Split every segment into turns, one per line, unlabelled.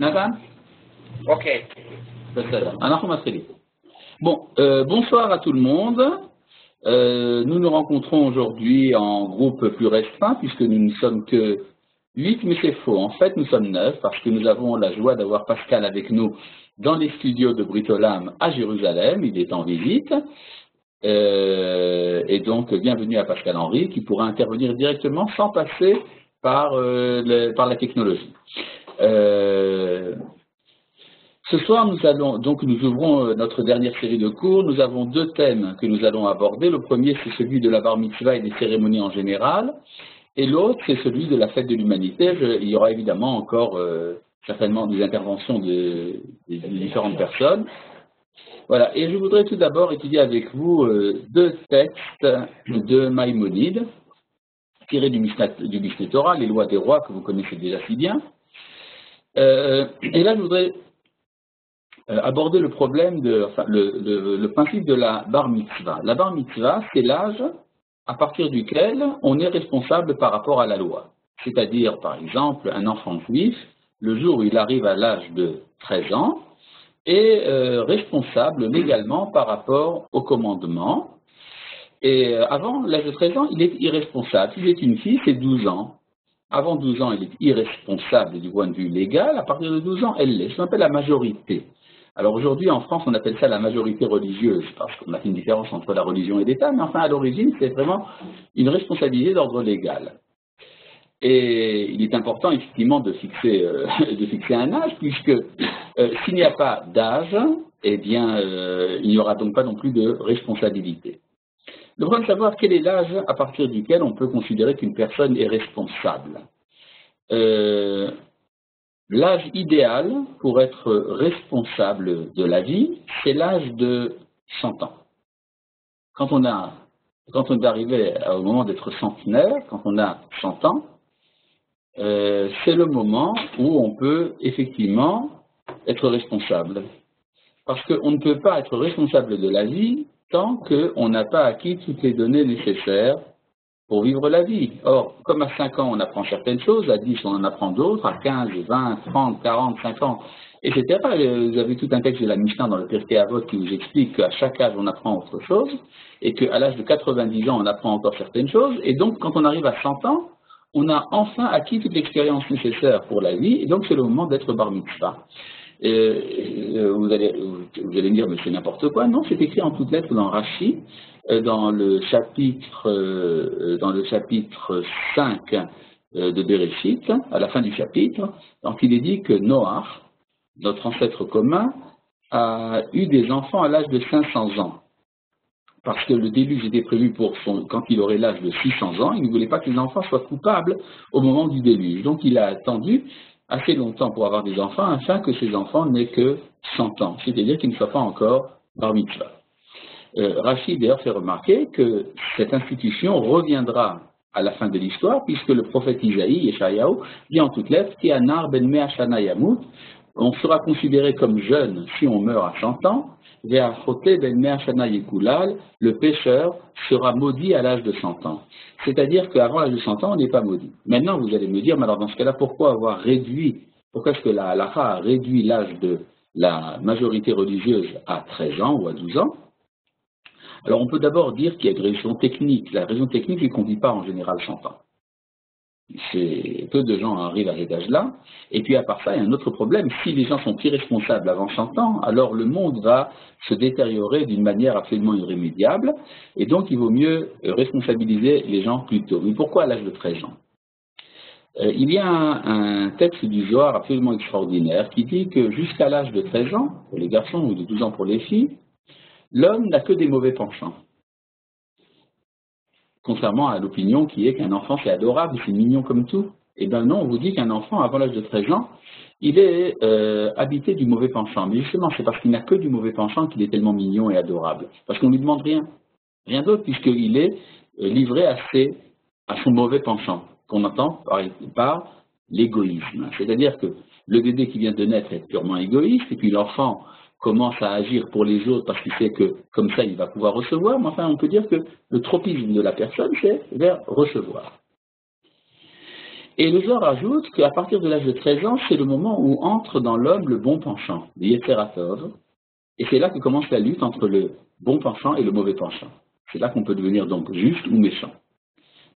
Nathan?
Ok.
Bon, bonsoir à tout le monde. Nous nous rencontrons aujourd'hui en groupe plus restreint puisque nous ne sommes que 8, mais c'est faux. En fait, nous sommes 9 parce que nous avons la joie d'avoir Pascal avec nous dans les studios de Britolam à Jérusalem. Il est en visite. Et donc, bienvenue à Pascal Henry qui pourra intervenir directement sans passer par la technologie. Ce soir, nous ouvrons notre dernière série de cours. Nous avons deux thèmes que nous allons aborder. Le premier, c'est celui de la bar mitzvah et des cérémonies en général. Et l'autre, c'est celui de la fête de l'humanité. Il y aura évidemment encore certainement des interventions de différentes personnes. Voilà. Et je voudrais tout d'abord étudier avec vous deux textes de Maïmonide, tirés du Mishneh Torah, les lois des rois que vous connaissez déjà si bien. Et là, je voudrais aborder le problème le principe de la bar mitzvah. La bar mitzvah, c'est l'âge à partir duquel on est responsable par rapport à la loi. C'est-à-dire, par exemple, un enfant juif, le jour où il arrive à l'âge de 13 ans, est responsable légalement par rapport au commandement. Et avant l'âge de 13 ans, il est irresponsable. S'il est une fille, c'est 12 ans. Avant 12 ans, il est irresponsable du point de vue légal. À partir de 12 ans, elle l'est. Ce qu'on appelle la majorité. Alors aujourd'hui, en France, on appelle ça la majorité religieuse, parce qu'on a fait une différence entre la religion et l'État, mais enfin, à l'origine, c'est vraiment une responsabilité d'ordre légal. Et il est important, effectivement, de fixer un âge, puisque s'il n'y a pas d'âge, eh bien, il n'y aura donc pas non plus de responsabilité. Le problème de savoir quel est l'âge à partir duquel on peut considérer qu'une personne est responsable. L'âge idéal pour être responsable de la vie, c'est l'âge de 100 ans. Quand on est arrivé au moment d'être centenaire, quand on a 100 ans, c'est le moment où on peut effectivement être responsable. Parce qu'on ne peut pas être responsable de la vie tant qu'on n'a pas acquis toutes les données nécessaires pour vivre la vie. Or, comme à 5 ans, on apprend certaines choses, à 10, on en apprend d'autres, à 15, 20, 30, 40, 50, etc. Vous avez tout un texte de la Mishnah dans le Pirkei Avot qui vous explique qu'à chaque âge, on apprend autre chose, et qu'à l'âge de 90 ans, on apprend encore certaines choses, et donc, quand on arrive à 100 ans, on a enfin acquis toute l'expérience nécessaire pour la vie, et donc c'est le moment d'être bar mitzvah. Vous allez me dire, mais c'est n'importe quoi. Non, c'est écrit en toutes lettres dans Rashi, dans le chapitre 5 de Bereshit, à la fin du chapitre. Donc il est dit que Noach, notre ancêtre commun, a eu des enfants à l'âge de 500 ans. Parce que le déluge était prévu quand il aurait l'âge de 600 ans, il ne voulait pas que les enfants soient coupables au moment du déluge. Donc il a attendu assez longtemps pour avoir des enfants, afin que ces enfants n'aient que 100 ans, c'est-à-dire qu'ils ne soient pas encore bar mitzvah. Rachid d'ailleurs fait remarquer que cette institution reviendra à la fin de l'histoire, puisque le prophète Isaïe, Yeshayahu, dit en toutes lettres, Ki anar ben mea shana yamut, on sera considéré comme jeune si on meurt à 100 ans, le pécheur sera maudit à l'âge de 100 ans. C'est-à-dire qu'avant l'âge de 100 ans, on n'est pas maudit. Maintenant, vous allez me dire, mais alors dans ce cas-là, pourquoi est-ce que la halakha a réduit l'âge de la majorité religieuse à 13 ans ou à 12 ans? Alors, on peut d'abord dire qu'il y a une raison technique. La raison technique, c'est qu'on ne vit pas en général 100 ans. Peu de gens arrivent à cet âge-là. Et puis à part ça, il y a un autre problème. Si les gens sont irresponsables avant 100 ans, alors le monde va se détériorer d'une manière absolument irrémédiable. Et donc il vaut mieux responsabiliser les gens plus tôt. Mais pourquoi à l'âge de 13 ans? Il y a un texte du Zohar absolument extraordinaire qui dit que jusqu'à l'âge de 13 ans, pour les garçons, ou de 12 ans pour les filles, l'homme n'a que des mauvais penchants. Contrairement à l'opinion qui est qu'un enfant c'est adorable, c'est mignon comme tout. Eh bien non, on vous dit qu'un enfant, avant l'âge de 13 ans, il est habité du mauvais penchant. Mais justement, c'est parce qu'il n'a que du mauvais penchant qu'il est tellement mignon et adorable. Parce qu'on ne lui demande rien d'autre, puisqu'il est livré à son mauvais penchant, qu'on entend par l'égoïsme. C'est-à-dire que le bébé qui vient de naître est purement égoïste, et puis l'enfant commence à agir pour les autres parce qu'il sait que comme ça il va pouvoir recevoir, mais enfin on peut dire que le tropisme de la personne c'est vers recevoir. Et le Zohar ajoute qu'à partir de l'âge de 13 ans, c'est le moment où entre dans l'homme le bon penchant, le Yetzer Tov, et c'est là que commence la lutte entre le bon penchant et le mauvais penchant. C'est là qu'on peut devenir donc juste ou méchant.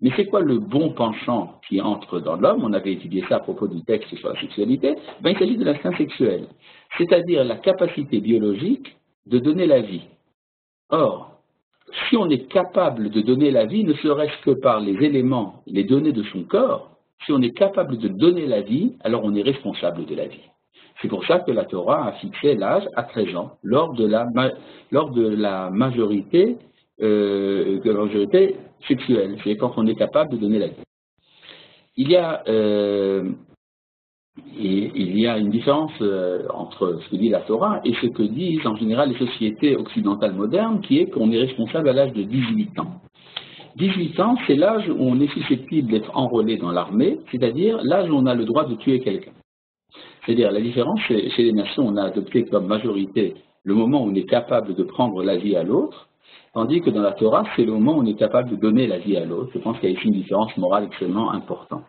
Mais c'est quoi le bon penchant qui entre dans l'homme? On avait étudié ça à propos du texte sur la sexualité. Ben, il s'agit de l'instinct sexuel, c'est-à-dire la capacité biologique de donner la vie. Or, si on est capable de donner la vie, ne serait-ce que par les éléments, les données de son corps, si on est capable de donner la vie, alors on est responsable de la vie. C'est pour ça que la Torah a fixé l'âge à 13 ans, lors de la majorité sexuelle, c'est quand on est capable de donner la vie. Il y a une différence entre ce que dit la Torah et ce que disent en général les sociétés occidentales modernes, qui est qu'on est responsable à l'âge de 18 ans. 18 ans, c'est l'âge où on est susceptible d'être enrôlé dans l'armée, c'est-à-dire l'âge où on a le droit de tuer quelqu'un. C'est-à-dire, la différence, chez les nations, on a adopté comme majorité le moment où on est capable de prendre la vie à l'autre, tandis que dans la Torah, c'est le moment où on est capable de donner la vie à l'autre. Je pense qu'il y a ici une différence morale extrêmement importante.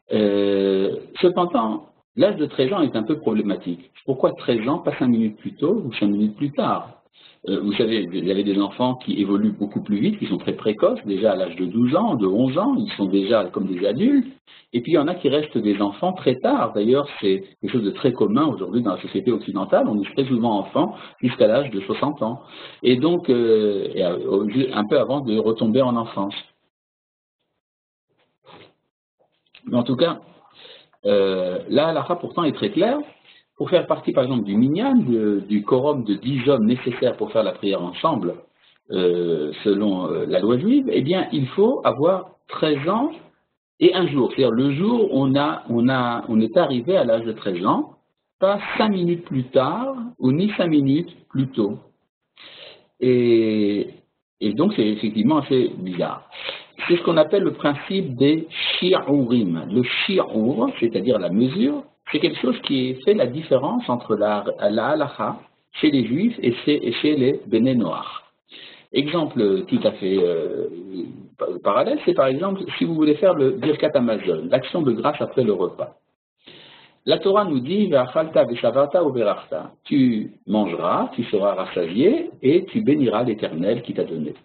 Cependant, l'âge de 13 ans est un peu problématique. Pourquoi 13 ans, pas 5 minutes plus tôt ou 5 minutes plus tard? Vous savez, il y avait des enfants qui évoluent beaucoup plus vite, qui sont très précoces, déjà à l'âge de 12 ans, de 11 ans, ils sont déjà comme des adultes. Et puis il y en a qui restent des enfants très tard. D'ailleurs, c'est quelque chose de très commun aujourd'hui dans la société occidentale. On est très souvent enfant jusqu'à l'âge de 60 ans. Et donc, un peu avant de retomber en enfance. Mais en tout cas, la halakha pourtant est très claire. Pour faire partie, par exemple, du minyan, du quorum de 10 hommes nécessaires pour faire la prière ensemble, selon la loi juive, eh bien, il faut avoir 13 ans et un jour. C'est-à-dire le jour où on est arrivé à l'âge de 13 ans, pas 5 minutes plus tard, ou ni 5 minutes plus tôt. Et donc, c'est effectivement assez bizarre. C'est ce qu'on appelle le principe des shi'urim. Le shi'ur, c'est-à-dire la mesure, c'est quelque chose qui fait la différence entre la halakha chez les juifs et chez les béné noirs. Exemple tout à fait parallèle, c'est par exemple si vous voulez faire le Birkat Hamazon, l'action de grâce après le repas. La Torah nous dit Ve'achalta ve'shavarta u'verachta. Tu mangeras, tu seras rassasié et tu béniras l'Éternel qui t'a donné.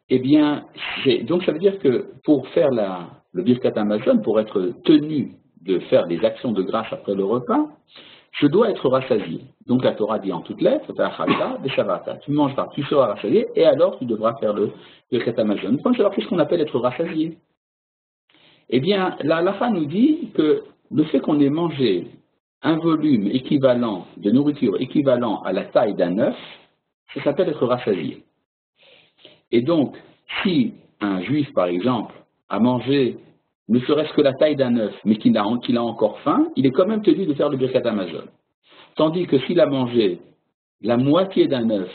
Eh bien, donc ça veut dire que pour faire le Birkat Hamazon, pour être tenu de faire des actions de grâce après le repas, je dois être rassasié. Donc la Torah dit en toutes lettres, tu mangeras, tu seras rassasié, et alors tu devras faire le Birkat Hamazon. Alors qu'est-ce qu'on appelle être rassasié? Eh bien, la halakha nous dit que le fait qu'on ait mangé un volume équivalent de nourriture équivalent à la taille d'un œuf, ça s'appelle être rassasié. Et donc, si un juif, par exemple, a mangé ne serait-ce que la taille d'un œuf, mais qu'il a encore faim, il est quand même tenu de faire le Birkat Hamazon. Tandis que s'il a mangé la moitié d'un œuf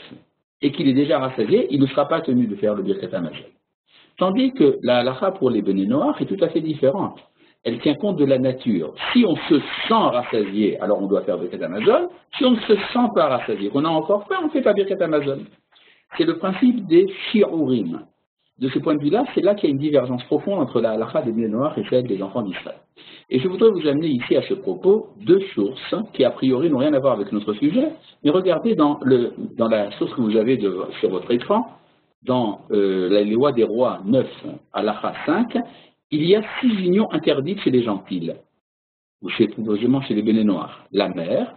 et qu'il est déjà rassasié, il ne sera pas tenu de faire le Birkat Hamazon. Tandis que la halakha pour les béné noirs est tout à fait différente. Elle tient compte de la nature. Si on se sent rassasié, alors on doit faire Birkat Hamazon. Si on ne se sent pas rassasié, qu'on a encore faim, on ne fait pas Birkat Hamazon. C'est le principe des shi'urim. De ce point de vue-là, c'est là qu'il y a une divergence profonde entre la halakha des béné noirs et celle des enfants d'Israël. Et je voudrais vous amener ici à ce propos deux sources qui a priori n'ont rien à voir avec notre sujet, mais regardez dans la source que vous avez sur votre écran, dans la loi des rois 9, halakha 5, il y a 6 unions interdites chez les gentils, ou plus précisément chez les béné noirs. La mère,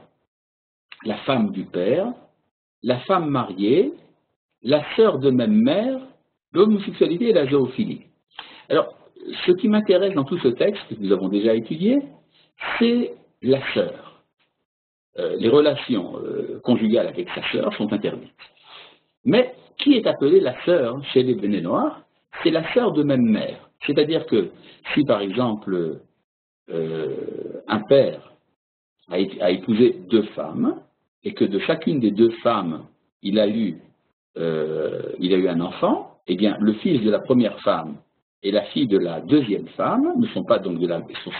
la femme du père, la femme mariée, la sœur de même mère, l'homosexualité et la zoophilie. Alors, ce qui m'intéresse dans tout ce texte, que nous avons déjà étudié, c'est la sœur. Les relations conjugales avec sa sœur sont interdites. Mais qui est appelée la sœur chez les béné noirs? C'est la sœur de même mère. C'est-à-dire que si, par exemple, un père a épousé 2 femmes, et que de chacune des 2 femmes, il a eu un enfant, eh bien, le fils de la première femme et la fille de la deuxième femme ne sont pas donc son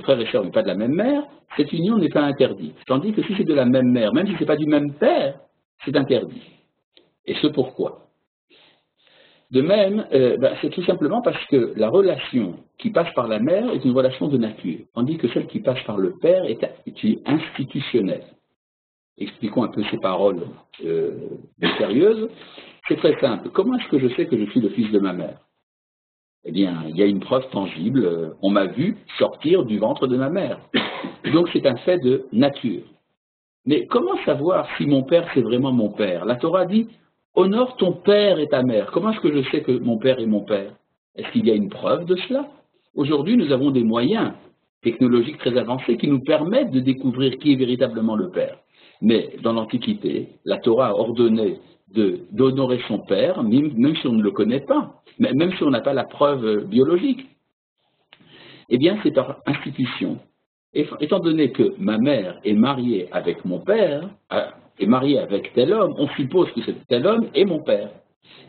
frère et sœur n'est pas de la même mère, cette union n'est pas interdite. Tandis que si c'est de la même mère, même si ce n'est pas du même père, c'est interdit. Et ce pourquoi? De même, c'est tout simplement parce que la relation qui passe par la mère est une relation de nature, tandis que celle qui passe par le père est institutionnelle. Expliquons un peu ces paroles mystérieuses. C'est très simple. Comment est-ce que je sais que je suis le fils de ma mère? Eh bien, il y a une preuve tangible. On m'a vu sortir du ventre de ma mère. Donc c'est un fait de nature. Mais comment savoir si mon père c'est vraiment mon père? La Torah dit « Honore ton père et ta mère ». Comment est-ce que je sais que mon père est mon père? Est-ce qu'il y a une preuve de cela? Aujourd'hui, nous avons des moyens technologiques très avancés qui nous permettent de découvrir qui est véritablement le père. Mais dans l'Antiquité, la Torah a ordonné d'honorer son père, même si on ne le connaît pas, même si on n'a pas la preuve biologique. Eh bien, c'est par institution. Étant donné que ma mère est mariée avec mon père, est mariée avec tel homme, on suppose que cet tel homme est mon père.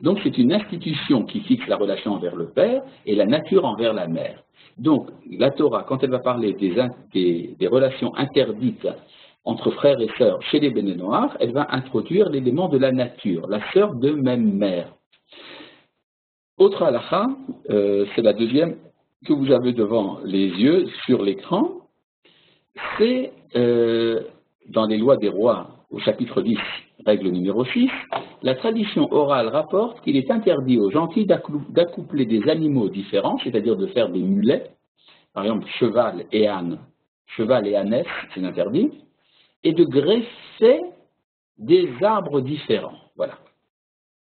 Donc c'est une institution qui fixe la relation envers le père et la nature envers la mère. Donc la Torah, quand elle va parler des relations interdites entre frères et sœurs chez les Béné Noirs, elle va introduire l'élément de la nature, la sœur de même mère. Autre halakha, c'est la deuxième que vous avez devant les yeux sur l'écran. C'est dans les lois des rois, au chapitre 10, règle numéro 6, la tradition orale rapporte qu'il est interdit aux gentils d'accoupler des animaux différents, c'est-à-dire de faire des mulets, par exemple cheval et âne, cheval et ânesse, c'est interdit, et de greffer des arbres différents. Voilà.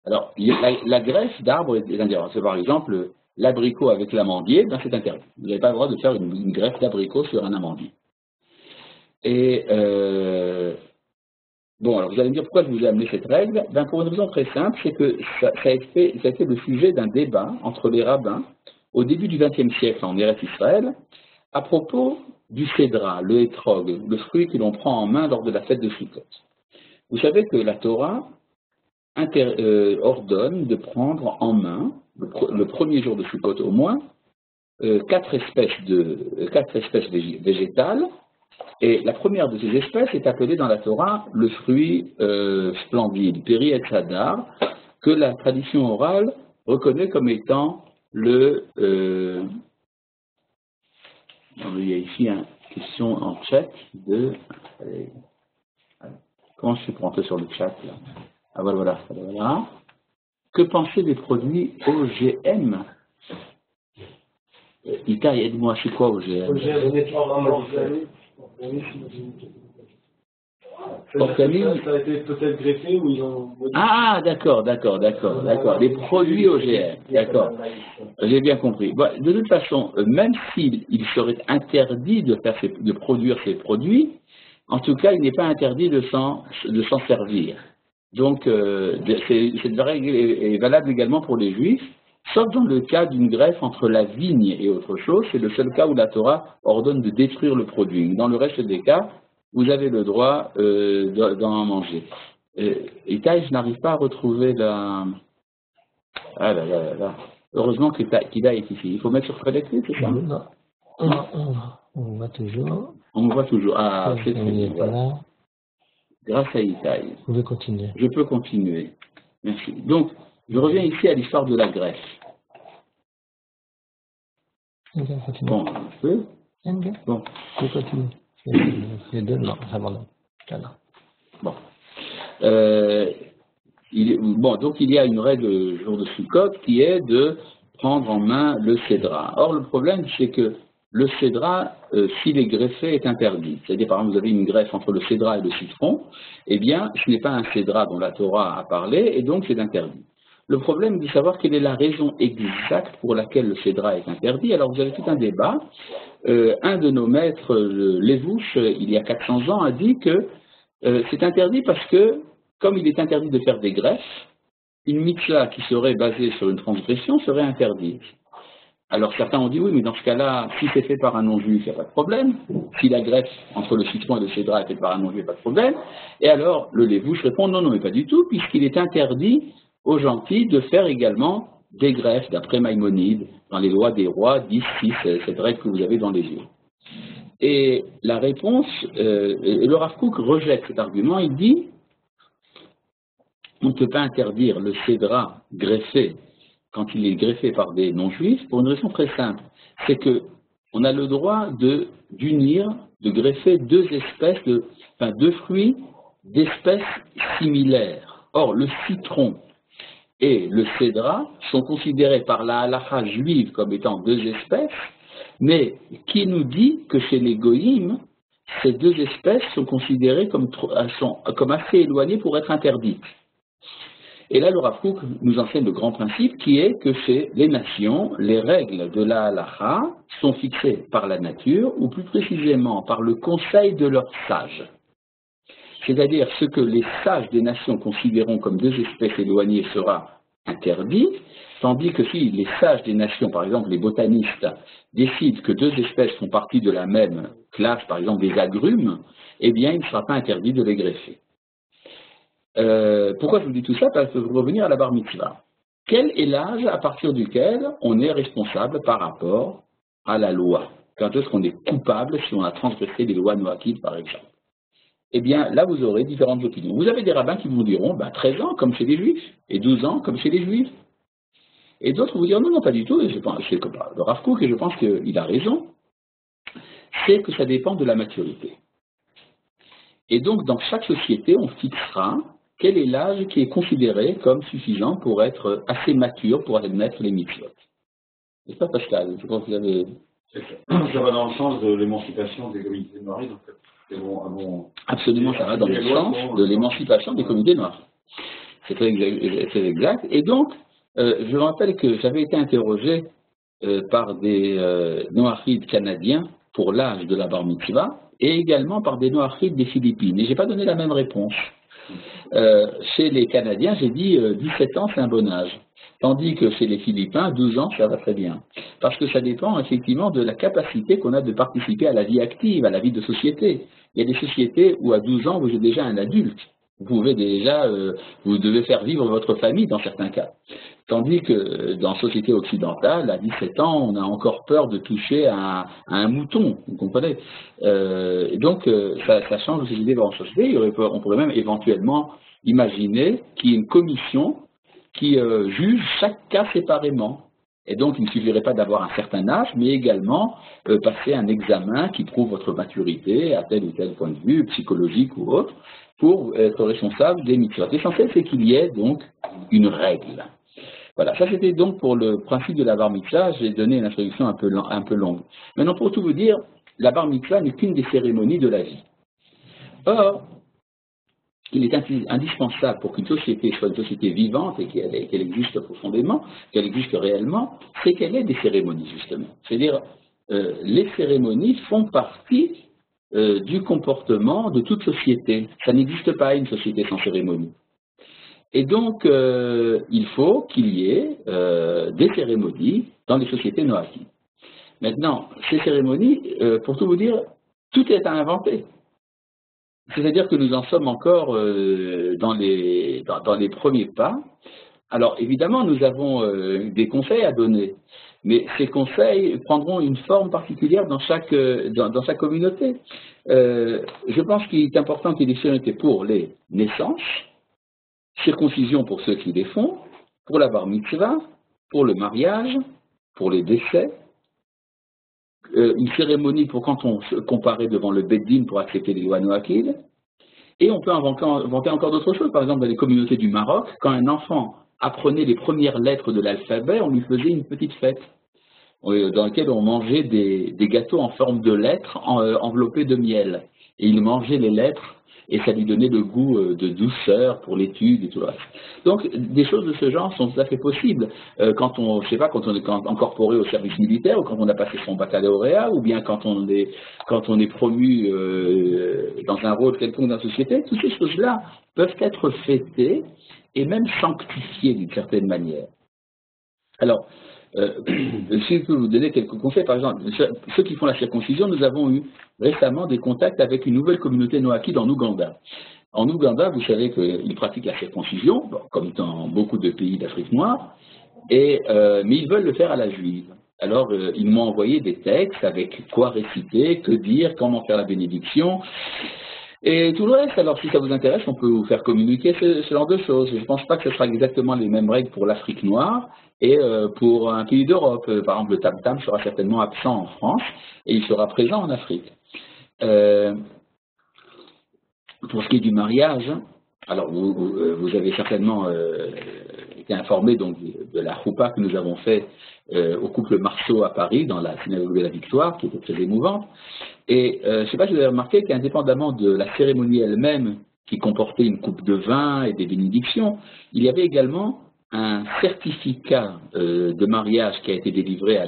Alors, la greffe d'arbres est interdite. C'est par exemple l'abricot avec l'amandier, ben c'est interdit. Vous n'avez pas le droit de faire une greffe d'abricot sur un amandier. Et bon, alors vous allez me dire pourquoi je vous ai amené cette règle. Ben pour une raison très simple, c'est que ça a été le sujet d'un débat entre les rabbins au début du XXe siècle en Eretz Israël à propos du cédra, le hétrog, le fruit que l'on prend en main lors de la fête de Sukkot. Vous savez que la Torah ordonne de prendre en main, le premier jour de Sukkot au moins, 4 espèces végétales. Et la première de ces espèces est appelée dans la Torah le fruit splendide, Péri et Hadar, que la tradition orale reconnaît comme étant le... il y a ici une question en chat de... comment je suis pour entrer sur le chat là? Ah voilà. Que penser des produits OGM? Itaï, aide-moi, c'est quoi OGM?
Organique. Ça a été peut-être greffé ou ils ont modifié.
Ah, d'accord. Les produits OGM, d'accord. J'ai bien compris. Bon, de toute façon, même s'il serait interdit de produire ces produits, en tout cas, il n'est pas interdit de s'en servir. Donc, cette règle est valable également pour les Juifs, sauf dans le cas d'une greffe entre la vigne et autre chose. C'est le seul cas où la Torah ordonne de détruire le produit. Dans le reste des cas, vous avez le droit d'en manger. Itaï, je n'arrive pas à retrouver la... Ah là. Heureusement qu'Ida est ici. Il faut mettre sur connecté, c'est ça?
Non. On voit toujours.
On me voit toujours. Ah, c'est
très voilà.
Grâce à Itaï.
Vous pouvez continuer.
Je peux continuer. Merci. Donc, je reviens ici à l'histoire de la greffe. Bon, je peux? Bon.
Je continue. Les deux, non, j'abandonne.
Bon. Donc il y a une règle le jour de Sukkot qui est de prendre en main le cédra. Or, le problème, c'est que le cédra, s'il est greffé, est interdit. C'est-à-dire, par exemple, vous avez une greffe entre le cédra et le citron, eh bien, ce n'est pas un cédra dont la Torah a parlé, et donc c'est interdit. Le problème est de savoir quelle est la raison exacte pour laquelle le cédra est interdit. Alors, vous avez tout un débat. Un de nos maîtres, Lévouche, il y a 400 ans, a dit que c'est interdit parce que, comme il est interdit de faire des greffes, une mitzvah qui serait basée sur une transgression serait interdite. Alors certains ont dit oui, mais dans ce cas-là, si c'est fait par un non-juif, il n'y a pas de problème. Si la greffe entre le citron et le cédra est faite par un non-juif, il n'y a pas de problème. Et alors le Lévouche répond non, mais pas du tout, puisqu'il est interdit aux gentils de faire également des greffes, d'après Maïmonide, dans les lois des rois, 10-6, cette règle que vous avez dans les yeux. Et la réponse, le Rav Kook rejette cet argument, il dit on ne peut pas interdire le cédra greffé quand il est greffé par des non-juifs, pour une raison très simple. C'est que on a le droit d'unir, de greffer deux fruits d'espèces similaires. Or, le citron et le cédra sont considérés par la halakha juive comme étant deux espèces, mais qui nous dit que chez les goïms, ces deux espèces sont considérées comme assez éloignées pour être interdites. Et là, le Rav Kook nous enseigne le grand principe qui est que chez les nations, les règles de la halakha sont fixées par la nature, ou plus précisément par le conseil de leurs sages. C'est-à-dire ce que les sages des nations considéreront comme deux espèces éloignées sera interdit, tandis que si les sages des nations, par exemple les botanistes, décident que deux espèces font partie de la même classe, par exemple des agrumes, eh bien il ne sera pas interdit de les greffer. Pourquoi je vous dis tout ça? Parce que je veux revenir à la bar mitzvah. Quel est l'âge à partir duquel on est responsable par rapport à la loi? Quand est-ce qu'on est coupable si on a transgressé les lois noachides, par exemple? Eh bien, là, vous aurez différentes opinions. Vous avez des rabbins qui vous diront 13 ans, comme chez les juifs, et 12 ans, comme chez les juifs. Et d'autres vous diront non, pas du tout, c'est le Rav Kook, et je pense qu'il a raison, c'est que ça dépend de la maturité. Et donc, dans chaque société, on fixera quel est l'âge qui est considéré comme suffisant pour être assez mature pour admettre les mitzvot. N'est-ce pas, Pascal? Je pense que vous avez...
Ça va dans le sens de l'émancipation des communautés noires, donc c'est
Absolument, ça va dans le sens de l'émancipation des communautés noires. C'est très exact. Et donc, je me rappelle que j'avais été interrogé par des Noachides canadiens pour l'âge de la bar mitzvah, et également par des Noachides des Philippines. Et je n'ai pas donné la même réponse. Chez les Canadiens, j'ai dit 17 ans, c'est un bon âge. Tandis que chez les Philippins, 12 ans, ça va très bien. Parce que ça dépend effectivement de la capacité qu'on a de participer à la vie active, à la vie de société. Il y a des sociétés où à 12 ans, vous êtes déjà un adulte. Vous pouvez déjà, vous devez faire vivre votre famille dans certains cas. Tandis que dans la société occidentale, à 17 ans, on a encore peur de toucher à un mouton, vous comprenez? Donc, ça change les idées dans la société. On pourrait même éventuellement imaginer qu'il y ait une commission qui juge chaque cas séparément. Et donc, il ne suffirait pas d'avoir un certain âge, mais également passer un examen qui prouve votre maturité à tel ou tel point de vue, psychologique ou autre, pour être responsable des mitzvot. L'essentiel, c'est qu'il y ait donc une règle. Voilà, ça c'était donc pour le principe de la bar mitzvah. J'ai donné une introduction un peu longue. Maintenant, pour tout vous dire, la bar mitzvah n'est qu'une des cérémonies de la vie. Or, il est indispensable pour qu'une société soit une société vivante et qu'elle existe profondément, qu'elle existe réellement, c'est qu'elle ait des cérémonies, justement. C'est-à-dire, les cérémonies font partie du comportement de toute société. Ça n'existe pas une société sans cérémonie. Et donc, il faut qu'il y ait des cérémonies dans les sociétés noachides. Maintenant, ces cérémonies, pour tout vous dire, tout est à inventer. C'est-à-dire que nous en sommes encore dans les premiers pas. Alors, évidemment, nous avons des conseils à donner, mais ces conseils prendront une forme particulière dans chaque communauté. Je pense qu'il est important qu'il y ait des cérémonies pour les naissances, circoncision pour ceux qui les font, pour la bar mitzvah, pour le mariage, pour les décès, une cérémonie pour quand on se comparait devant le Beddin pour accepter les lois noachides, et on peut inventer encore d'autres choses. Par exemple, dans les communautés du Maroc, quand un enfant apprenait les premières lettres de l'alphabet, on lui faisait une petite fête, dans laquelle on mangeait des gâteaux en forme de lettres enveloppés de miel. Et il mangeait les lettres, et ça lui donnait le goût de douceur pour l'étude et tout le reste. Donc, des choses de ce genre sont tout à fait possibles. Quand on est incorporé au service militaire, ou quand on a passé son baccalauréat, ou bien quand on est promu dans un rôle quelconque dans la société, toutes ces choses-là peuvent être fêtées et même sanctifiées d'une certaine manière. Alors, si je peux vous donner quelques conseils, par exemple, ceux qui font la circoncision, nous avons eu récemment des contacts avec une nouvelle communauté noachide en Ouganda. En Ouganda, vous savez qu'ils pratiquent la circoncision, comme dans beaucoup de pays d'Afrique noire, mais ils veulent le faire à la juive. Alors, ils m'ont envoyé des textes avec quoi réciter, que dire, comment faire la bénédiction, et tout le reste. Alors, si ça vous intéresse, on peut vous faire communiquer ce genre de choses. Je ne pense pas que ce sera exactement les mêmes règles pour l'Afrique noire, Et pour un pays d'Europe, par exemple, le tam-tam sera certainement absent en France et il sera présent en Afrique. Pour ce qui est du mariage, alors vous avez certainement été informé donc de la choupa que nous avons fait au couple Marceau à Paris, dans la synagogue de la Victoire, qui était très émouvante. Et je ne sais pas si vous avez remarqué qu'indépendamment de la cérémonie elle-même, qui comportait une coupe de vin et des bénédictions, il y avait également un certificat de mariage qui a été délivré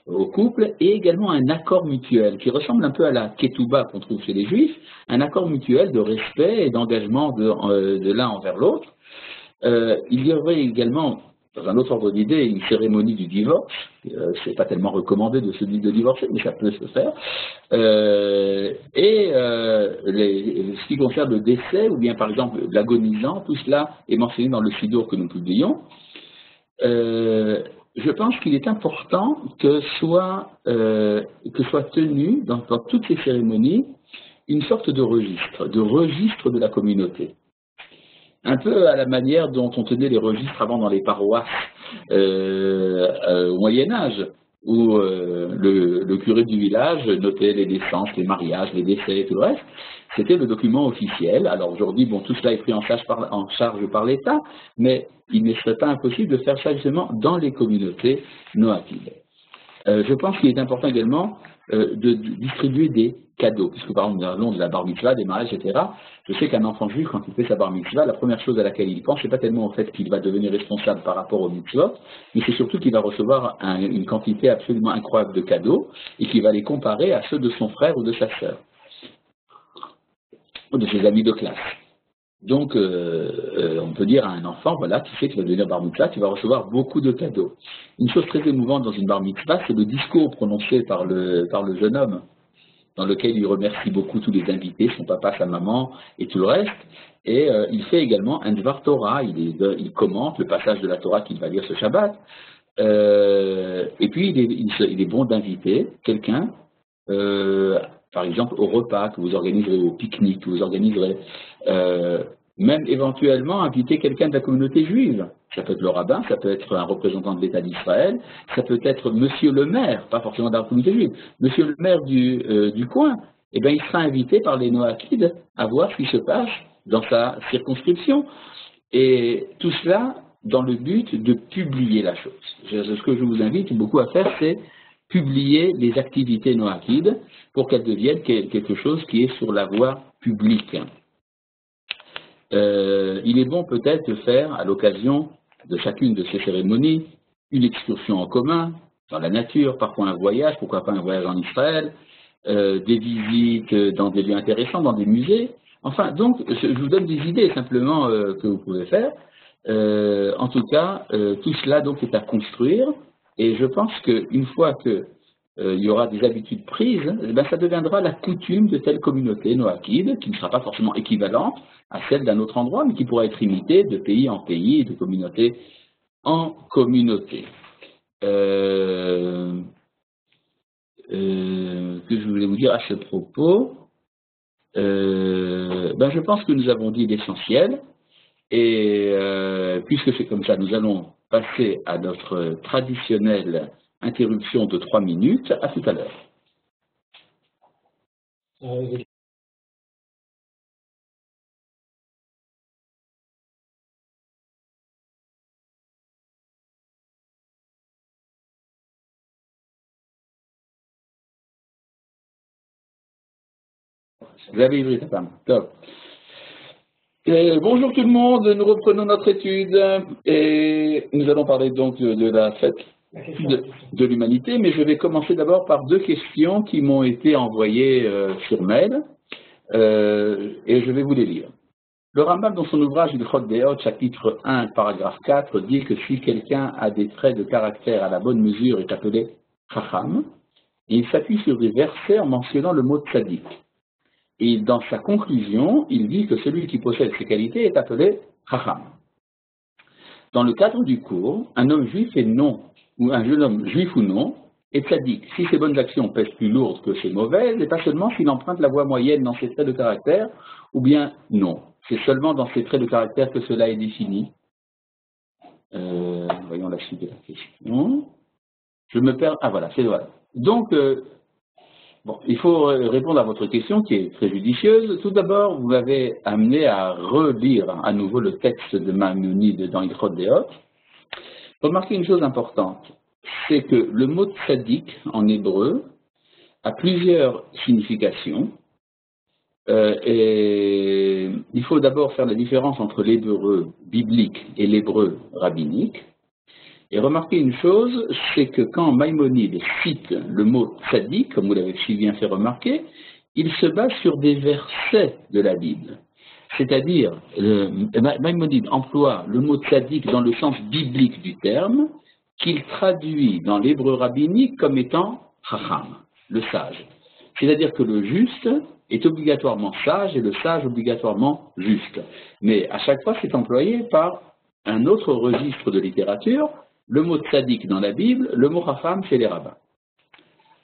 au couple et également un accord mutuel qui ressemble un peu à la ketouba qu'on trouve chez les juifs, un accord mutuel de respect et d'engagement de l'un envers l'autre. Il y aurait également, dans un autre ordre d'idée, une cérémonie du divorce. C'est pas tellement recommandé de se divorcer, mais ça peut se faire. Ce qui concerne le décès, ou bien par exemple l'agonisant, tout cela est mentionné dans le Sidour que nous publions. Je pense qu'il est important que soit tenu dans toutes ces cérémonies une sorte de registre de la communauté. Un peu à la manière dont on tenait les registres avant dans les paroisses au Moyen-Âge, où le curé du village notait les naissances, les mariages, les décès et tout le reste. C'était le document officiel. Alors aujourd'hui, bon, tout cela est pris en charge par l'État, mais il ne serait pas impossible de faire ça justement dans les communautés noachides. Je pense qu'il est important également de distribuer des cadeaux, puisque par exemple, dans le nom de la bar mitzvah, des mariages, etc., je sais qu'un enfant juif, quand il fait sa bar mitzvah, la première chose à laquelle il pense, c'est pas tellement au fait qu'il va devenir responsable par rapport au mitzvot, mais c'est surtout qu'il va recevoir une quantité absolument incroyable de cadeaux, et qu'il va les comparer à ceux de son frère ou de sa sœur, ou de ses amis de classe. Donc, on peut dire à un enfant, voilà, tu sais que tu vas devenir bar mitzvah, tu vas recevoir beaucoup de cadeaux. Une chose très émouvante dans une bar mitzvah, c'est le discours prononcé par le jeune homme, dans lequel il remercie beaucoup tous les invités, son papa, sa maman et tout le reste. Et il fait également un Dvar Torah, il commente le passage de la Torah qu'il va lire ce Shabbat. Et puis il est bon d'inviter quelqu'un, par exemple au repas que vous organiserez, au pique-nique que vous organiserez, même éventuellement inviter quelqu'un de la communauté juive. Ça peut être le rabbin, ça peut être un représentant de l'État d'Israël, ça peut être monsieur le maire, pas forcément de la communauté juive, monsieur le maire du coin. Eh bien, il sera invité par les Noachides à voir ce qui se passe dans sa circonscription. Et tout cela dans le but de publier la chose. Ce que je vous invite beaucoup à faire, c'est publier les activités noachides pour qu'elles deviennent quelque chose qui est sur la voie publique. Il est bon peut-être de faire, à l'occasion de chacune de ces cérémonies, une excursion en commun, dans la nature, parfois un voyage, pourquoi pas un voyage en Israël, des visites dans des lieux intéressants, dans des musées. Enfin, donc, je vous donne des idées simplement que vous pouvez faire. En tout cas, tout cela donc est à construire, et je pense qu'une fois que il y aura des habitudes prises, ben, ça deviendra la coutume de telle communauté noachide, qui ne sera pas forcément équivalente à celle d'un autre endroit, mais qui pourra être imitée de pays en pays et de communauté en communauté. Que je voulais vous dire à ce propos, ben, je pense que nous avons dit l'essentiel, et puisque c'est comme ça, nous allons passer à notre traditionnelle interruption de 3 minutes. À tout à l'heure. Vous avez ivri, ta femme. Top. Bonjour tout le monde, nous reprenons notre étude et nous allons parler donc de la fête de l'humanité, mais je vais commencer d'abord par 2 questions qui m'ont été envoyées sur mail et je vais vous les lire. Le Rambam, dans son ouvrage Ilchot Deot, chapitre 1, paragraphe 4, dit que si quelqu'un a des traits de caractère à la bonne mesure est appelé Chacham, et il s'appuie sur des versets en mentionnant le mot Tzadik. Et dans sa conclusion, il dit que celui qui possède ces qualités est appelé Chacham. Dans le cadre du cours, un homme juif est non, ou un jeune homme juif ou non, est tzaddik si ses bonnes actions pèsent plus lourdes que ses mauvaises, et pas seulement s'il emprunte la voie moyenne dans ses traits de caractère, ou bien non. C'est seulement dans ses traits de caractère que cela est défini. Voyons la suite de la question. Je me perds. Ah voilà, c'est voilà. Donc, bon, il faut répondre à votre question qui est très judicieuse. Tout d'abord, vous m'avez amené à relire à nouveau le texte de Maïmonide dans Ilchot Deot. Remarquez une chose importante, c'est que le mot tzaddik en hébreu a plusieurs significations. Et il faut d'abord faire la différence entre l'hébreu biblique et l'hébreu rabbinique. Et remarquez une chose, c'est que quand Maïmonide cite le mot tzaddik, comme vous l'avez si bien fait remarquer, il se base sur des versets de la Bible. C'est-à-dire, Maïmonide emploie le mot tzaddik dans le sens biblique du terme, qu'il traduit dans l'hébreu rabbinique comme étant chacham, le sage. C'est-à-dire que le juste est obligatoirement sage et le sage obligatoirement juste. Mais à chaque fois, c'est employé par un autre registre de littérature, le mot tzaddik dans la Bible, le mot chacham chez les rabbins.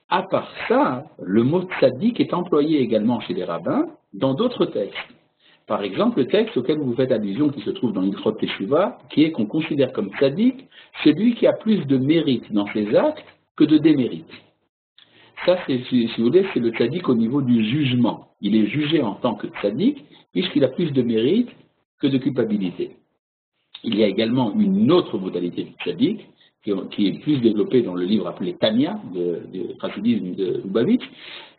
À part ça, le mot tzaddik est employé également chez les rabbins dans d'autres textes. Par exemple, le texte auquel vous faites allusion qui se trouve dans l'Ilchot Teshuvah, qui est qu'on considère comme tzaddik celui qui a plus de mérite dans ses actes que de démérite. Ça, si vous voulez, c'est le tzaddik au niveau du jugement. Il est jugé en tant que tzaddik, puisqu'il a plus de mérite que de culpabilité. Il y a également une autre modalité du tzaddik, qui est plus développée dans le livre appelé Tanya, du chassidisme de Lubavitch,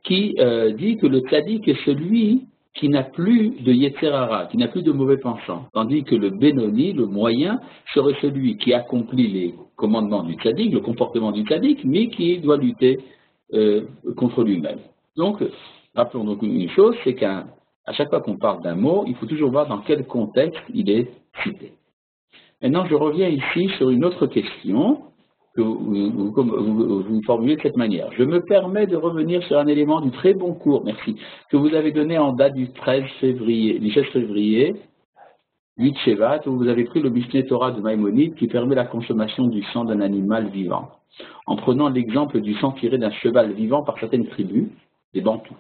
qui dit que le tzaddik est celui qui n'a plus de yetzer hara, qui n'a plus de mauvais pensants, tandis que le benoni, le moyen, serait celui qui accomplit les commandements du tzaddik, le comportement du tzaddik, mais qui doit lutter contre lui-même. Donc, rappelons donc une chose, c'est qu'à chaque fois qu'on parle d'un mot, il faut toujours voir dans quel contexte il est cité. Maintenant, je reviens ici sur une autre question que vous formulez de cette manière. Je me permets de revenir sur un élément du très bon cours, merci, que vous avez donné en date du 16 février, 8 Shevat, où vous avez pris le Mishneh Torah de Maïmonide qui permet la consommation du sang d'un animal vivant, en prenant l'exemple du sang tiré d'un cheval vivant par certaines tribus, des Bantous,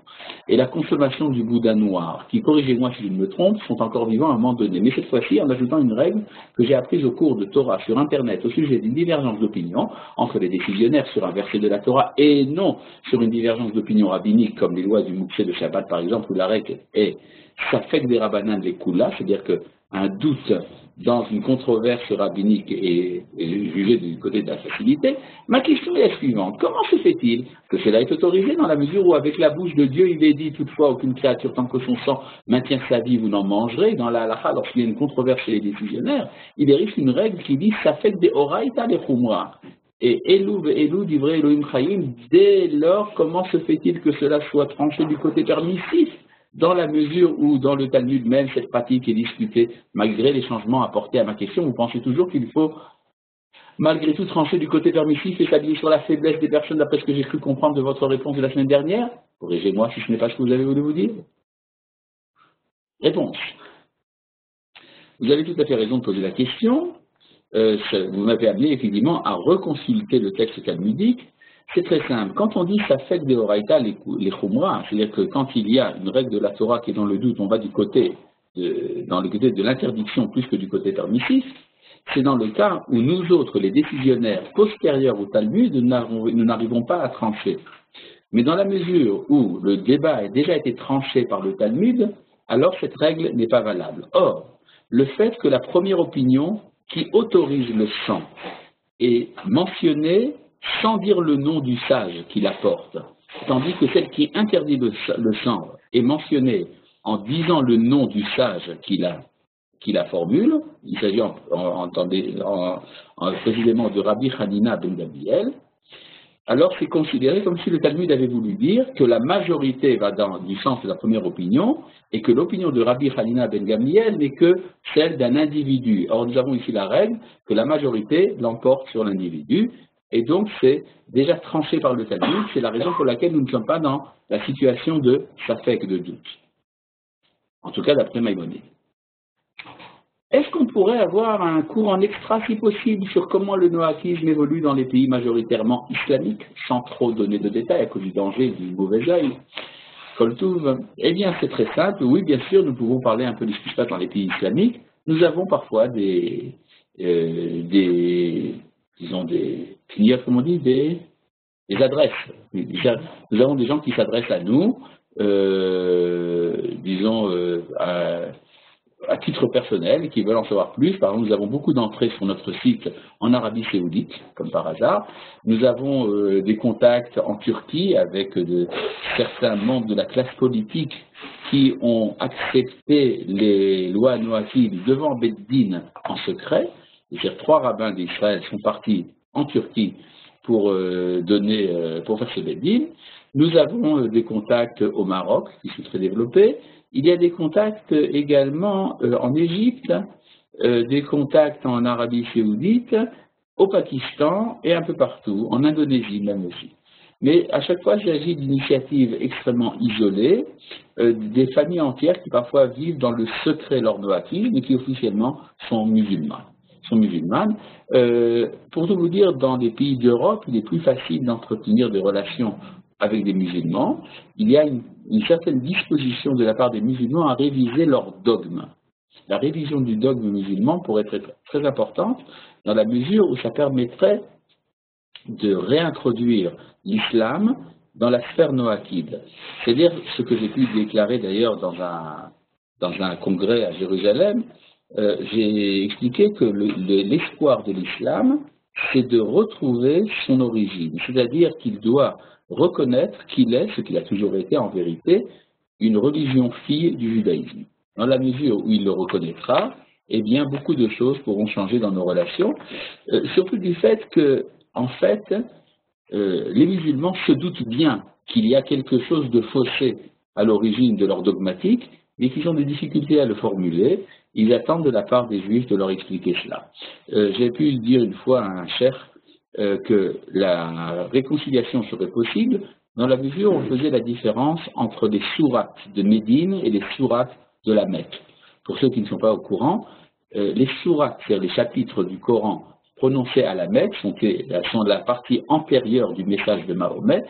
et la consommation du Bouddha noir, qui, corrigez-moi si je me trompe, sont encore vivants à un moment donné. Mais cette fois-ci, en ajoutant une règle que j'ai apprise au cours de Torah sur Internet au sujet d'une divergence d'opinion entre les décisionnaires sur un verset de la Torah et non sur une divergence d'opinion rabbinique comme les lois du Mouksé de Shabbat par exemple, où la règle est Safek des Rabbanan les Kula, c'est-à-dire qu'un doute dans une controverse rabbinique est jugé du côté de la facilité. Ma question est la suivante. Comment se fait-il que cela est autorisé dans la mesure où avec la bouche de Dieu, il est dit toutefois aucune créature tant que son sang maintient sa vie, vous n'en mangerez. Dans la halakha, lorsqu'il y a une controverse chez les décisionnaires, il dérive une règle qui dit ça fait des oraïta les khumra. Et Elou divrei Elohim Chaim, dès lors, comment se fait-il que cela soit tranché du côté permissif, dans la mesure où, dans le Talmud même, cette pratique est discutée, malgré les changements apportés à ma question, vous pensez toujours qu'il faut, malgré tout, trancher du côté permissif et s'habiller sur la faiblesse des personnes, d'après ce que j'ai cru comprendre de votre réponse de la semaine dernière? Corrigez-moi si ce n'est pas ce que vous avez voulu vous dire. Réponse. Vous avez tout à fait raison de poser la question. Vous m'avez amené, effectivement, à reconsulter le texte talmudique. C'est très simple. Quand on dit ça fait des oraïta les khumra, c'est-à-dire que quand il y a une règle de la Torah qui est dans le doute, on va dans le côté de l'interdiction plus que du côté permissif, c'est dans le cas où nous autres, les décisionnaires postérieurs au Talmud, nous n'arrivons pas à trancher. Mais dans la mesure où le débat a déjà été tranché par le Talmud, alors cette règle n'est pas valable. Or, le fait que la première opinion qui autorise le sang est mentionnée sans dire le nom du sage qui l'apporte, tandis que celle qui interdit le sang est mentionnée en disant le nom du sage qui la formule. Il s'agit précisément de Rabbi Hanina ben Gamliel. Alors c'est considéré comme si le Talmud avait voulu dire que la majorité va du sens de la première opinion et que l'opinion de Rabbi Hanina ben Gamliel n'est que celle d'un individu. Or nous avons ici la règle que la majorité l'emporte sur l'individu. Et donc, c'est déjà tranché par le Talmud, c'est la raison pour laquelle nous ne sommes pas dans la situation de safek, de doute. En tout cas, d'après Maïmonide. Est-ce qu'on pourrait avoir un cours en extra, si possible, sur comment le noatisme évolue dans les pays majoritairement islamiques, sans trop donner de détails à cause du danger du mauvais œil? Koltouv. Eh bien, c'est très simple. Oui, bien sûr, nous pouvons parler un peu de ce qui se passe dans les pays islamiques. Nous avons parfois des disons des adresses. Nous avons des gens qui s'adressent à nous, disons à titre personnel, qui veulent en savoir plus. Par exemple, nous avons beaucoup d'entrées sur notre site en Arabie Saoudite, comme par hasard. Nous avons des contacts en Turquie avec certains membres de la classe politique qui ont accepté les lois noachides devant Beddin en secret. C'est-à-dire 3 rabbins d'Israël sont partis en Turquie pour faire ce Beddin. Nous avons des contacts au Maroc qui sont très développés. Il y a des contacts également en Égypte, des contacts en Arabie Saoudite, au Pakistan et un peu partout, en Indonésie même aussi. Mais à chaque fois, il s'agit d'initiatives extrêmement isolées, des familles entières qui parfois vivent dans le secret lors de l'ornoatisme et qui officiellement sont musulmanes. Pour tout vous dire, dans les pays d'Europe, il est plus facile d'entretenir des relations avec des musulmans. Il y a une certaine disposition de la part des musulmans à réviser leur dogme. La révision du dogme musulman pourrait être très importante dans la mesure où ça permettrait de réintroduire l'islam dans la sphère noachide. C'est-à-dire ce que j'ai pu déclarer d'ailleurs dans un congrès à Jérusalem. J'ai expliqué que l'espoir de l'islam, c'est de retrouver son origine, c'est-à-dire qu'il doit reconnaître qu'il est, ce qu'il a toujours été en vérité, une religion fille du judaïsme. Dans la mesure où il le reconnaîtra, eh bien, beaucoup de choses pourront changer dans nos relations, surtout du fait que, en fait, les musulmans se doutent bien qu'il y a quelque chose de faussé à l'origine de leur dogmatique, mais qu'ils ont des difficultés à le formuler. Ils attendent de la part des juifs de leur expliquer cela. J'ai pu dire une fois à un cheikh que la réconciliation serait possible dans la mesure où on faisait la différence entre les sourates de Médine et les sourates de la Mecque. Pour ceux qui ne sont pas au courant, les sourates, c'est-à-dire les chapitres du Coran prononcés à la Mecque, sont la partie antérieure du message de Mahomet,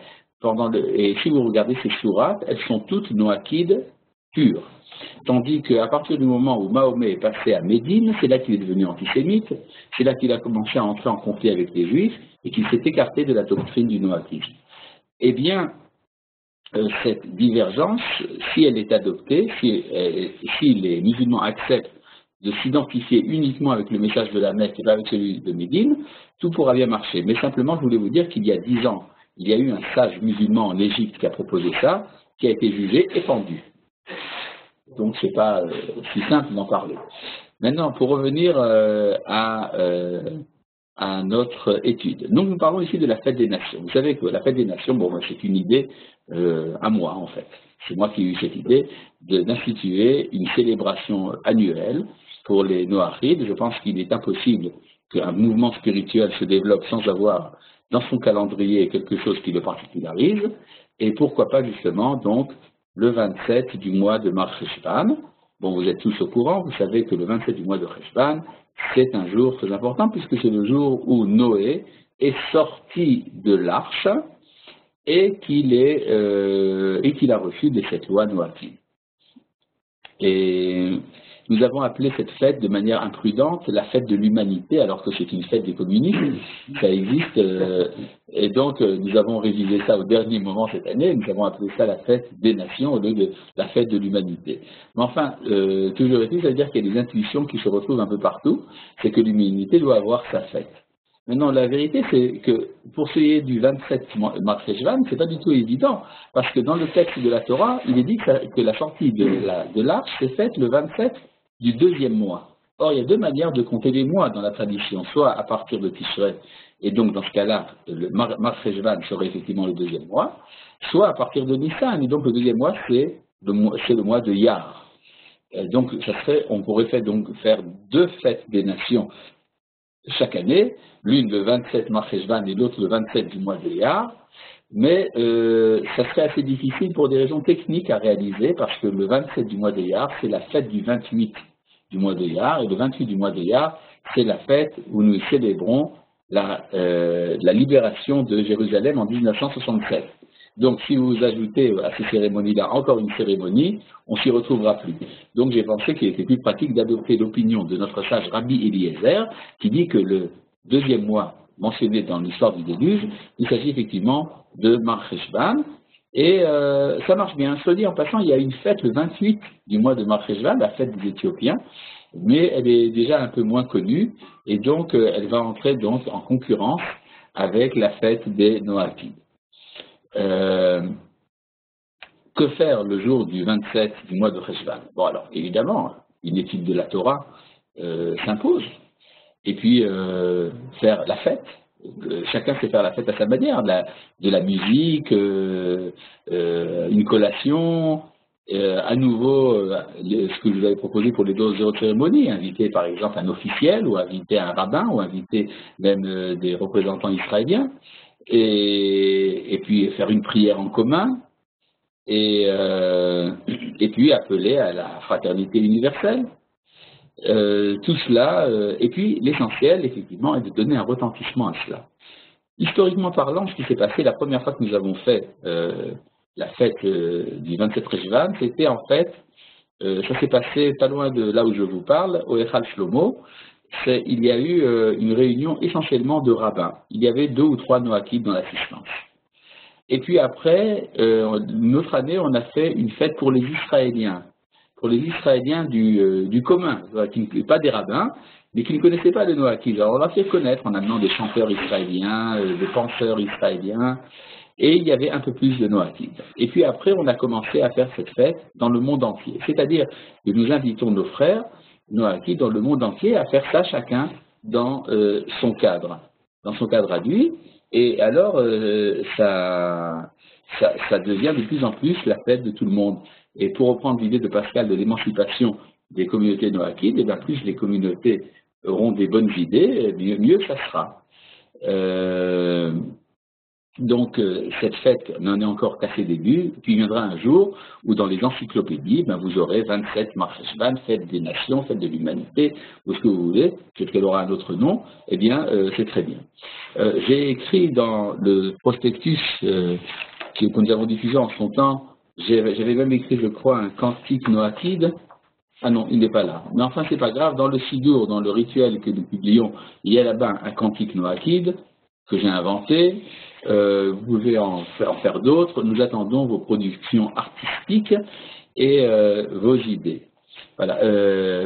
et si vous regardez ces sourates, elles sont toutes noachides pures. Tandis qu'à partir du moment où Mahomet est passé à Médine, c'est là qu'il est devenu antisémite, c'est là qu'il a commencé à entrer en conflit avec les Juifs et qu'il s'est écarté de la doctrine du noachisme. Eh bien, cette divergence, si elle est adoptée, si les musulmans acceptent de s'identifier uniquement avec le message de la Mecque et pas avec celui de Médine, tout pourra bien marcher. Mais simplement, je voulais vous dire qu'il y a 10 ans, il y a eu un sage musulman en Égypte qui a proposé ça, qui a été jugé et pendu. Donc, ce n'est pas si simple d'en parler. Maintenant, pour revenir à notre étude. Donc, nous parlons ici de la fête des nations. Vous savez que la fête des nations, bon, c'est une idée à moi, en fait. C'est moi qui ai eu cette idée d'instituer une célébration annuelle pour les Noachides. Je pense qu'il est impossible qu'un mouvement spirituel se développe sans avoir dans son calendrier quelque chose qui le particularise. Et pourquoi pas, justement, donc, le 27 du mois de Mar Cheshvan. Bon, vous êtes tous au courant, vous savez que le 27 du mois de Cheshvan, c'est un jour très important puisque c'est le jour où Noé est sorti de l'arche et qu'il a reçu des 7 lois noachides. Et nous avons appelé cette fête de manière imprudente la fête de l'humanité, alors que c'est une fête des communistes, ça existe, et donc nous avons révisé ça au dernier moment cette année, nous avons appelé ça la fête des nations au lieu de la fête de l'humanité. Mais enfin, toujours est-il, ça veut dire qu'il y a des intuitions qui se retrouvent un peu partout, c'est que l'humanité doit avoir sa fête. Maintenant, la vérité, c'est que pour ce qui est du 27 Mar Cheshvan, c'est pas du tout évident, parce que dans le texte de la Torah, il est dit que la sortie de l'arche s'est faite le 27 du 2e mois. Or, il y a 2 manières de compter les mois dans la tradition, soit à partir de Tishrei, et donc dans ce cas-là, le Mar Cheshvan serait effectivement le 2e mois, soit à partir de Nissan, et donc le 2e mois, c'est le mois de Iyar. Donc, on pourrait faire 2 fêtes des nations chaque année, l'une le 27 Mar Cheshvan et l'autre le 27 du mois de Iyar, mais ça serait assez difficile pour des raisons techniques à réaliser, parce que le 27 du mois de Iyar, c'est la fête du 28 du mois de Iyar, et le 28 du mois de Iyar, c'est la fête où nous célébrons la libération de Jérusalem en 1967. Donc si vous ajoutez à ces cérémonies-là encore une cérémonie, on s'y retrouvera plus. Donc j'ai pensé qu'il était plus pratique d'adopter l'opinion de notre sage Rabbi Eliezer, qui dit que le deuxième mois mentionné dans l'histoire du déluge, il s'agit effectivement de Mar Cheshvan, et ça marche bien. Je le dis en passant, il y a une fête le 28 du mois de Mar Cheshvan, la fête des Éthiopiens, mais elle est déjà un peu moins connue, et donc elle va entrer donc en concurrence avec la fête des Noachides. Que faire le jour du 27 du mois de Cheshvan? Bon, alors, évidemment, une étude de la Torah s'impose. Et puis, faire la fête. Chacun sait faire la fête à sa manière. De la musique, une collation, à nouveau, ce que je vous avais proposé pour les 2 autres cérémonies, inviter par exemple un officiel, ou inviter un rabbin, ou inviter même des représentants israéliens. Et puis faire une prière en commun, et puis appeler à la fraternité universelle. Tout cela, et puis l'essentiel, effectivement, est de donner un retentissement à cela. Historiquement parlant, ce qui s'est passé la première fois que nous avons fait la fête du 27 Cheshvan, c'était en fait, ça s'est passé pas loin de là où je vous parle, au Echal Shlomo. Il y a eu une réunion essentiellement de rabbins. Il y avait 2 ou 3 Noachides dans l'assistance. Et puis après, une autre année, on a fait une fête pour les Israéliens du commun, pas des rabbins, mais qui ne connaissaient pas les Noachides. Alors on l'a fait connaître en amenant des chanteurs israéliens, des penseurs israéliens, et il y avait un peu plus de Noachides. Et puis après, on a commencé à faire cette fête dans le monde entier. C'est-à-dire que nous invitons nos frères Noachides dans le monde entier à faire ça chacun dans son cadre à lui. Et alors, ça devient de plus en plus la fête de tout le monde. Et pour reprendre l'idée de Pascal de l'émancipation des communautés Noachides, et bien plus les communautés auront des bonnes idées, mieux ça sera. Donc cette fête n'en est encore qu'à ses débuts, puis il viendra un jour où dans les encyclopédies, vous aurez 27 Mar Cheshvan, fête des nations, fête de l'humanité, ou ce que vous voulez, peut-être qu'elle aura un autre nom, eh bien c'est très bien. J'ai écrit dans le prospectus que nous avons diffusé en son temps, j'avais même écrit, je crois, un cantique noachide. Ah non, il n'est pas là. Mais enfin, c'est pas grave, dans le Sidour, dans le rituel que nous publions, il y a là-bas un cantique noachide que j'ai inventé. Vous pouvez en faire d'autres. Nous attendons vos productions artistiques et vos idées. Voilà.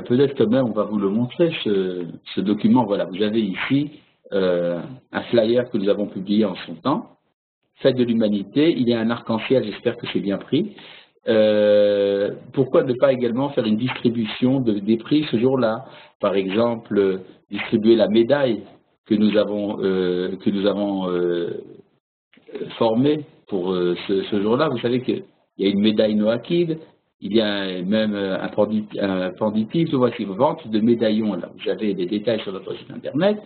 Peut-être quand même, on va vous le montrer, ce document. Voilà, vous avez ici un flyer que nous avons publié en son temps. Fête de l'humanité. Il y a un arc-en-ciel, j'espère que c'est bien pris. Pourquoi ne pas également faire une distribution des prix ce jour-là? Par exemple, distribuer la médaille que nous avons formé pour ce jour-là. Vous savez qu'il y a une médaille Noachide, il y a même un penditif, voici vente de médaillons. Là, vous avez des détails sur notre site internet.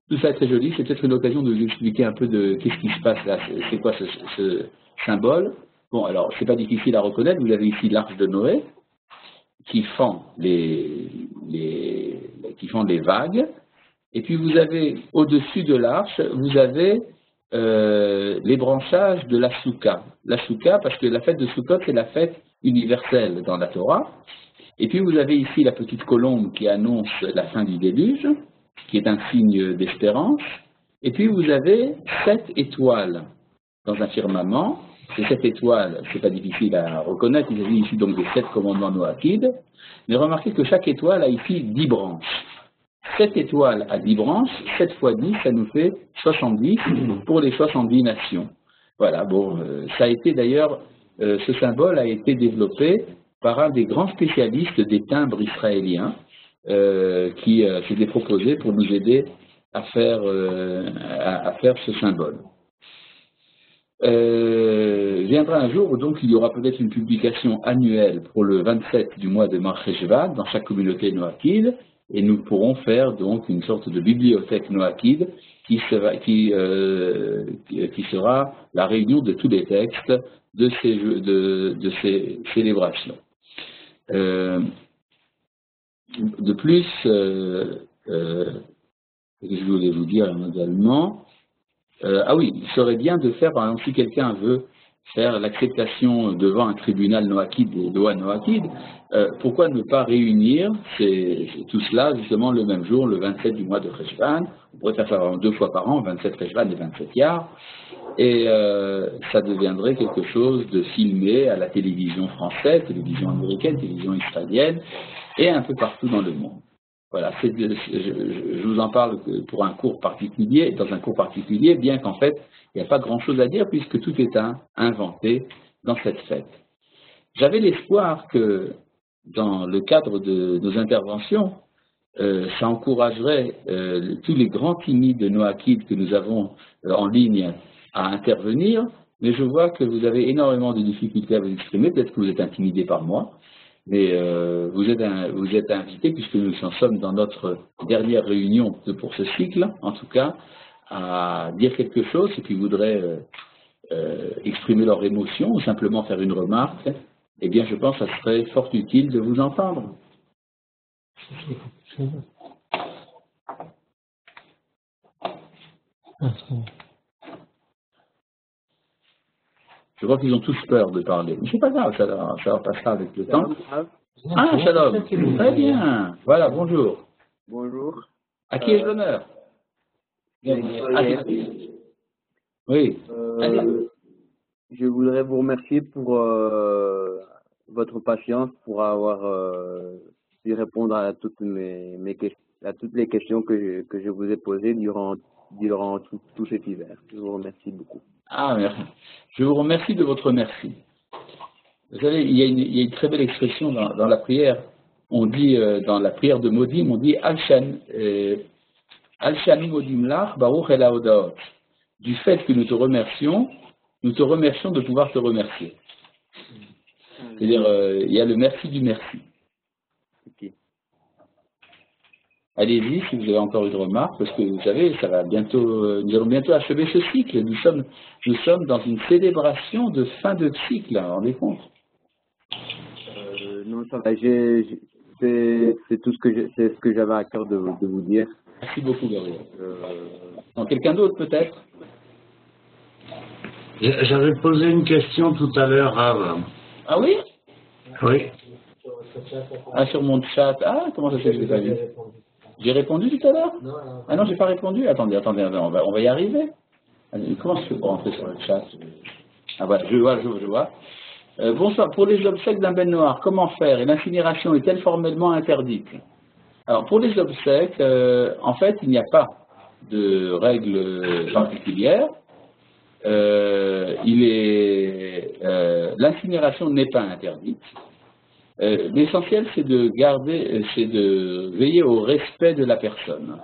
Tout ça est très joli, c'est peut-être une occasion de vous expliquer un peu de qu'est-ce qui se passe là, c'est quoi ce symbole. Bon, alors, c'est pas difficile à reconnaître, vous avez ici l'arche de Noé qui fend les vagues, et puis vous avez, au-dessus de l'arche, vous avez les branchages de la Souka. La Souka, parce que la fête de Sukkot, c'est la fête universelle dans la Torah. Et puis vous avez ici la petite colombe qui annonce la fin du déluge, qui est un signe d'espérance. Et puis vous avez 7 étoiles dans un firmament. Ces 7 étoiles, c'est pas difficile à reconnaître, il s'agit ici donc des 7 commandements noachides. Mais remarquez que chaque étoile a ici 10 branches. 7 étoiles à 10 branches, 7 fois 10, ça nous fait 70 pour les 70 nations. Voilà, bon, ça a été d'ailleurs, ce symbole a été développé par un des grands spécialistes des timbres israéliens qui s'était proposé pour nous aider à faire ce symbole. Viendra un jour où donc il y aura peut-être une publication annuelle pour le 27 du mois de Mar Cheshvan dans chaque communauté noachide, et nous pourrons faire donc une sorte de bibliothèque noachide qui sera la réunion de tous les textes de ces célébrations. De plus, je voulais vous dire également, ah oui, il serait bien de faire, par exemple, si quelqu'un veut faire l'acceptation devant un tribunal noachide des lois noachides, pourquoi ne pas réunir tout cela justement le même jour, le 27 du mois de Cheshvan? On pourrait faire ça 2 fois par an, 27 Cheshvan et 27 Iyar, et ça deviendrait quelque chose de filmé à la télévision française, télévision américaine, télévision israélienne, et un peu partout dans le monde. Voilà, je vous en parle pour un cours particulier, dans un cours particulier, bien qu'en fait, il n'y a pas grand-chose à dire puisque tout est inventé dans cette fête. J'avais l'espoir que, dans le cadre de nos interventions, ça encouragerait tous les grands timides noachides que nous avons en ligne à intervenir, mais je vois que vous avez énormément de difficultés à vous exprimer, peut-être que vous êtes intimidé par moi, mais vous êtes invité, puisque nous en sommes dans notre dernière réunion pour ce cycle, en tout cas, à dire quelque chose, ceux qui voudraient exprimer leur émotion ou simplement faire une remarque, eh bien je pense que ça serait fort utile de vous entendre. Je crois qu'ils ont tous peur de parler. Mais c'est pas grave, ça passera avec le temps. Ah, Shalom. Très bien. Voilà, bonjour.
Bonjour.
À qui est l'honneur? Oui.
Je voudrais vous remercier pour votre patience, pour avoir pu répondre à toutes à toutes les questions que je vous ai posées durant tout cet hiver. Je vous remercie beaucoup.
Ah, merci. Je vous remercie de votre merci. Vous savez, il y a une très belle expression dans la prière. On dit, dans la prière de Modim, on dit Al-Shanu Modim Lach, Baruch El Haodaot. Du fait que nous te remercions de pouvoir te remercier. C'est-à-dire, il y a le merci du merci.
Okay.
Allez-y si vous avez encore une remarque, parce que vous savez, ça va bientôt, nous allons bientôt achever ce cycle. Nous sommes dans une célébration de fin de cycle, vous vous rendez compte?
Non, ça va. C'est tout ce que j'avais à cœur de vous dire.
Merci beaucoup, Gabriel. Quelqu'un d'autre peut-être?
J'avais posé une question tout à l'heure, Rav.
Ah oui?
Oui.
Ah, sur mon chat. Ah, comment ça se fait que je l'ai pas vu? J'ai répondu tout à l'heure? Ah non, j'ai pas répondu. Attendez, on va y arriver. Comment je fais pour rentrer sur le chat? Ah voilà, je vois. Bonsoir. Pour les obsèques d'un Ben Noir, comment faire? Et l'incinération est-elle formellement interdite? Alors, pour les obsèques, en fait, il n'y a pas de règle particulière. L'incinération n'est pas interdite. L'essentiel, c'est de veiller au respect de la personne.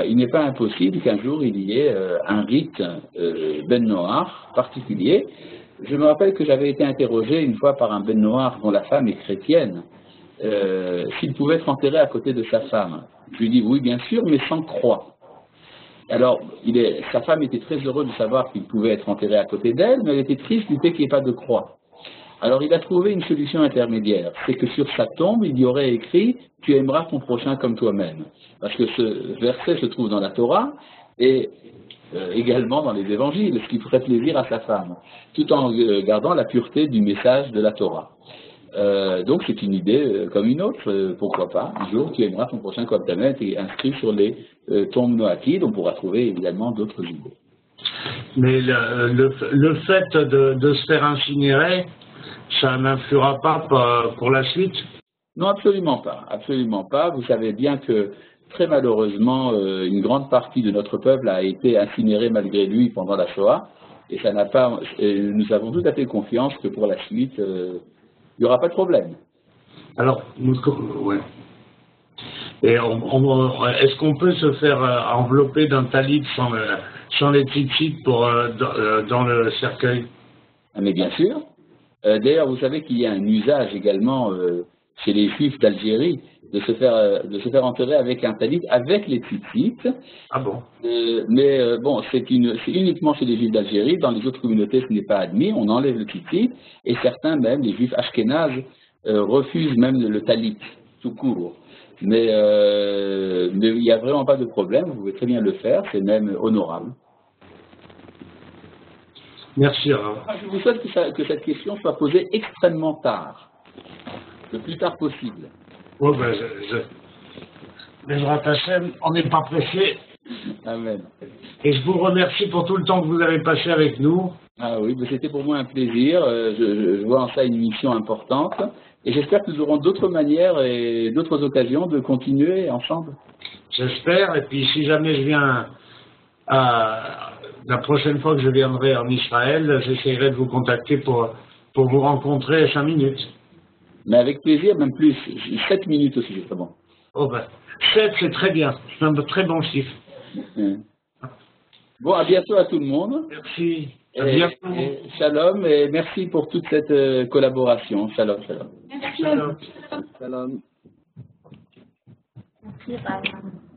Il n'est pas impossible qu'un jour il y ait un rite Ben Noach particulier. Je me rappelle que j'avais été interrogé une fois par un Ben Noach dont la femme est chrétienne, s'il pouvait être enterré à côté de sa femme. Je lui ai dit oui, bien sûr, mais sans croix. Alors, sa femme était très heureuse de savoir qu'il pouvait être enterré à côté d'elle, mais elle était triste du fait qu'il n'y ait pas de croix. Alors, il a trouvé une solution intermédiaire. C'est que sur sa tombe, il y aurait écrit « Tu aimeras ton prochain comme toi-même ». Parce que ce verset se trouve dans la Torah et également dans les évangiles, ce qui ferait plaisir à sa femme, tout en gardant la pureté du message de la Torah. Donc c'est une idée comme une autre, pourquoi pas, un jour tu aimeras ton prochain comme toi-même, et inscrit sur les tombes noachides, on pourra trouver évidemment d'autres idées.
Mais le fait de se faire incinérer, ça n'influera pas pour la suite?
Non, absolument pas. Vous savez bien que très malheureusement, une grande partie de notre peuple a été incinérée malgré lui pendant la Shoah, et ça n'a pas. Nous avons tout à fait confiance que pour la suite, il n'y aura pas de problème.
Alors, ouais. Et est-ce qu'on peut se faire envelopper d'un talit sans les tzitzit dans le cercueil?
Ah, mais bien sûr. D'ailleurs, vous savez qu'il y a un usage également chez les Juifs d'Algérie de se faire enterrer avec un talit avec les tzitzit.
Ah bon?
Bon, c'est uniquement chez les Juifs d'Algérie. Dans les autres communautés, ce n'est pas admis. On enlève le tzitzit et certains même, les Juifs ashkénazes, refusent même le talit tout court. Mais il n'y a vraiment pas de problème. Vous pouvez très bien le faire. C'est même honorable.
Merci.
Je vous souhaite que cette question soit posée extrêmement tard, le plus tard possible.
Oui, ben, Bezrat Hashem, on n'est pas pressé.
Amen.
Et je vous remercie pour tout le temps que vous avez passé avec nous.
Ah oui, c'était pour moi un plaisir. Je vois en ça une mission importante. Et j'espère que nous aurons d'autres manières et d'autres occasions de continuer ensemble.
J'espère. Et puis, si jamais je viens la prochaine fois que je viendrai en Israël, j'essaierai de vous contacter pour vous rencontrer 5 minutes.
Mais avec plaisir, même plus. 7 minutes aussi, justement.
Oh ben, 7, c'est très bien. C'est un très bon chiffre.
Bon, à bientôt à tout le monde.
Merci. À bientôt.
Et shalom, et merci pour toute cette collaboration. Shalom, shalom.
Merci.
Shalom.
Salam.
Merci, Ryan.